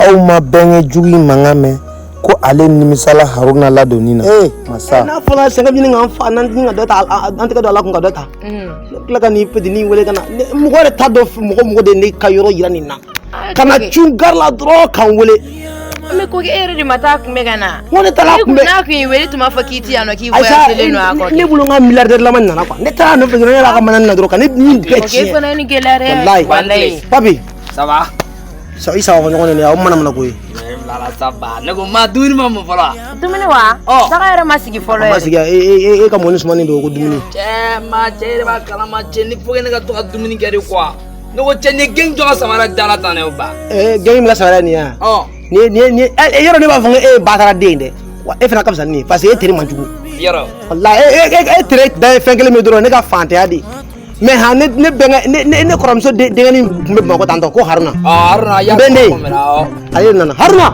aw ma bɛnkɛ jugu mankan mɛn ko ale nimisala Haruna ladonni na masa n'a fɔla sɛgɛ ɲini k'an fa n'an ka dɔ ta an tɛgɛ don ala kun ka dɔ ta tila ka nin petini wele ka na mɔgɔ de t'a dɔn mɔgɔ de ne ka yɔrɔ yira nin na ka na cun gari la dɔrɔn k'an wele mais ko e yɛrɛ de ma taa kunbɛ ka na ko ne taara kunbɛ n'a kun ye wele tun b'a fɔ k'i ti yan nɔ k'i voyagelen don a kɔ ne bolo n ka milliardaire lama nana quoi ne taara nɔfɛ dɔrɔn ne yɛrɛ ka manani na dɔrɔn ka ne min bɛɛ tiɲɛ o fana ni gɛlɛya dɛ wallahi papi ça va i sawa fɔ ɲɔgɔn ye aw mana ko ye ça va ne ko ma dumuni ma mun fɔlɔ dumuni wa saga yɛrɛ ma sigi fɔlɔ ma sigi e ka mɔni sumanin don ko dumuni cɛ yɛrɛ b'a kalama cɛ ni fo ne ka to ka dumuni kɛ de quoi ne ko cɛ ni geng jɔ ka samara dala tan ne ba geng min ka samara nin ya ni yɔrɔ ne b'a fɔ ko e ye batara den dɛ wa e fana ka fisa nin ye parce que e teri man jugu yɔrɔ wallahi e teri da ye fɛn kelen min dɔrɔn ne ka fantanya de mais ha ne bɛnkɛ ne kɔrɔmuso denkɛnin tun bɛ Bamakɔ tantɔ ko Haruna Haruna ya ale nana Haruna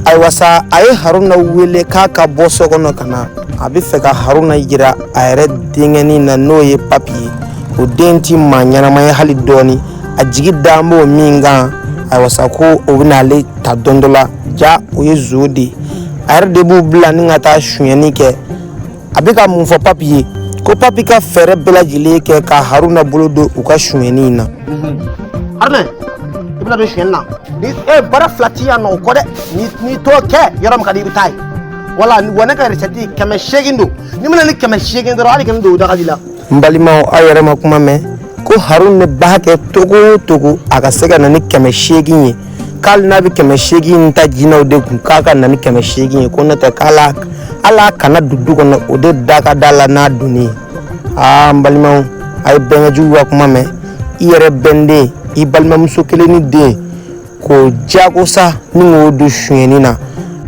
ayiwa sa a ye Haruna wele k'a ka bɔ so kɔnɔ ka na a bɛ fɛ ka Haruna jira a yɛrɛ denkɛnin na n'o ye papi ye o den ti maa ɲɛnama ye hali dɔɔni a jigi dan b'o min kan ayiwa sa ko o bɛna ale ta don dɔ la ja o ye zo de a yɛrɛ de b'u bila ni ka taa sonyɛni kɛ a bɛ ka mun fɔ papi ye ko papi ka fɛɛrɛ bɛɛ lajɛlen kɛ ka Haruna bolo don u ka sonyɛni in na Haruna i bɛna don sonyɛni na ni baara fila t'i yan nɔ o kɔ dɛ ni t'o kɛ yɔrɔ min ka di i bɛ taa ye wala wa ne ka recette 800 don ni mina ni 800 dɔrɔn hali kɛmɛ don o dagaji la n balimaw aw yɛrɛ ma kuma mɛn ko Haruna b'a kɛ togo o togo a ka se ka na ni 800 ye k'ale n'a bɛ 800 in ta jinɛw de kun k'a ka na ni 800 ye ko n'o tɛ k'ala kana don du kɔnɔ o de da ka d'a la n'a donni ye n balimaw a ye bɛnkɛjugu ka kuma mɛn i yɛrɛ bɛnden i balimamuso kelen ni den k'o jagosa ni k'o don sonyɛni na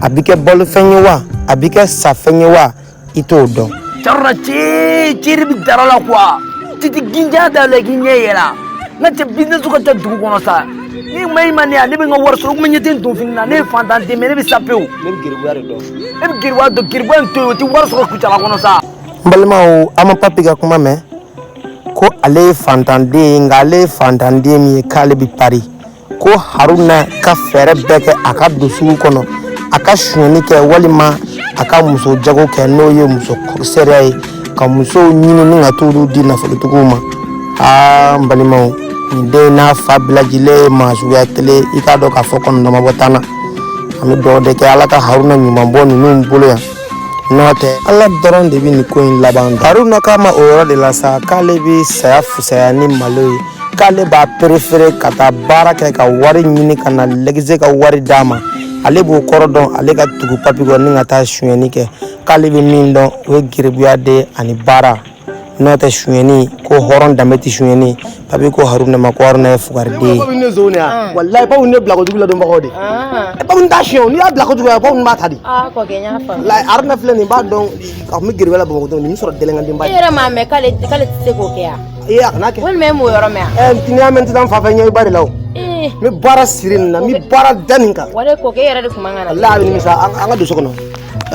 a bɛ kɛ balofɛn ye wa a bɛ kɛ safɛn ye wa i t'o dɔn. Carona cɛ bi dara la quoi titi ginja da la k'i ɲɛ yɛlɛ n ka cɛ business ka ca dugu kɔnɔ sa ni ma i ma ne yan ne bɛ n ka wari sɔrɔ o kuma ɲɛ tɛ n don fini na ne ye fantan den mais ne bɛ sa pewu ne bɛ geribuya de dɔn e bɛ geribuya dɔn geribuya in to yen o tɛ wari sɔrɔ kucala kɔnɔ sa n balimaw an ma papi ka kuma mɛn ko ale ye fantanden ye nka ale ye fantanden min ye k'ale bɛ pari ko Haruna ka fɛɛrɛ bɛɛ kɛ a ka don sugu kɔnɔ a ka sonyɛni kɛ walima a ka muso jago kɛ n'o ye muso seereya ye ka musow ɲini ni ka t'olu di nafolotigiw ma n balimaw nin den n'a fa bɛɛ lajɛlen ye maa suguya kelen i k'a dɔn k'a fɔ kɔnɔ ma bɔ tan na an bɛ dugawu de kɛ Ala ka Haruna ɲuman bɔ ninnu bolo yan n'o tɛ Ala dɔrɔn de bɛ nin ko in laban. Haruna k'a ma o yɔrɔ de la sa k'ale bɛ saya fisaya ni malo ye k'ale b'a préféré ka taa baara kɛ ka wari ɲini ka na lɛgise ka wari d'a ma ale b'o kɔrɔ dɔn ale ka tugu papi kɔ ni ka taa sonyɛni kɛ k'ale bɛ min dɔn o ye geribuya de ani baara n'o tɛ sonyɛni ko hɔrɔn danbe tɛ sonyɛni papi ko Haruna ma ko Haruna ye fugariden ye. papi ne zone ya wallahi papi ne bila ko jugu la dɔnbagaw de papi t'a siyɛn n'i y'a bila ko jugu ya papi b'a ta di kɔkɛ n y'a faamu wallahi Haruna filɛ nin b'a dɔn a kun bɛ geribuya la Bamakɔ dɔrɔn nin bɛ sɔrɔ dɛlɛnkanden ba e yɛrɛ m'a mɛn k'ale tɛ se k'o kɛ yan a kana kɛ walima e m'o yɔrɔ mɛn yan n'i y'a mɛn n tɛ taa n fa fɛ ɲɛ i ba de la o n bɛ baara siri nin na n bɛ baara da nin kan wale kɔkɛ e yɛrɛ de tun man ka na wallahi a bɛ nimisa an ka don so kɔnɔ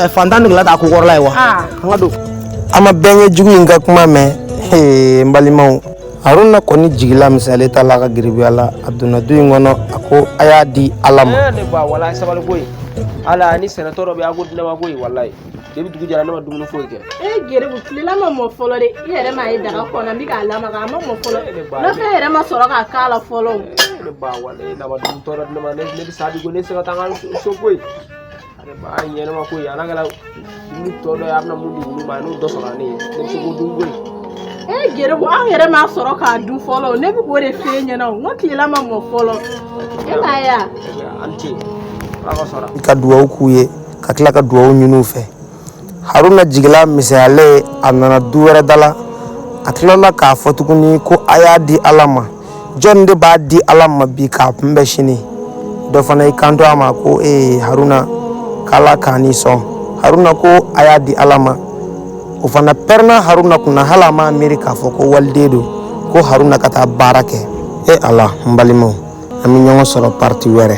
fantan de tun ka taa ko kɔrɔla ye wa an ka don an ma bɛnkɛjugu in ka kuma mɛn n balimaw Haruna kɔni jigila misali ta la ka geribuya la a donna du in kɔnɔ a ko a y'a di Ala ma ne ba wallahi sabali koyi ala ni sɛnɛtɔ dɔ bɛ a ko di ne ma koyi wallahi debi dugu jɛra ne ma dumuni foyi kɛ geribu tilela ma mɔ fɔlɔ de i yɛrɛ m'a ye daga kɔnɔ n bɛ k'a lamaga a ma mɔ fɔlɔ nɔfɛ yɛrɛ ma sɔrɔ k'a k'a la fɔlɔ ne ba wallahi n'a ma dumuni tɔ dɔ di ne ma ne bɛ sa di ko ne tɛ se ka taa n ka so koyi ale ba a ɲɛ ne ma koyi ala kɛra dumuni tɔ dɔ ye a bɛna mun di wulu ma n'o dɔ sɔrɔ ne ye ne bɛ se k'o dun koyi geribu an yɛrɛ m'a sɔrɔ k'a dun fɔlɔ ne bɛ k'o de f'e ɲɛna o n ko tilela ma mɔ fɔlɔ e m'a ye wa an tɛ ala ka sɔrɔ i ka dugawu k'u ye ka tila ka dugawu ɲini u fɛ Haruna jigila misayalen a nana du wɛrɛ da la a tilala k'a fɔ tuguni ko a y'a di Ala ma jɔn de b'a di Ala ma bi k'a kunbɛn sini dɔ fana y'i kanto a ma ko Haruna k'Ala k'a ni sɔn Haruna ko a y'a di Ala ma o fana pɛrɛnna Haruna kunna hali a m'a miiri k'a fɔ ko waliden don ko Haruna ka taa baara kɛ Ala n balimaw an bɛ ɲɔgɔn sɔrɔ parti wɛrɛ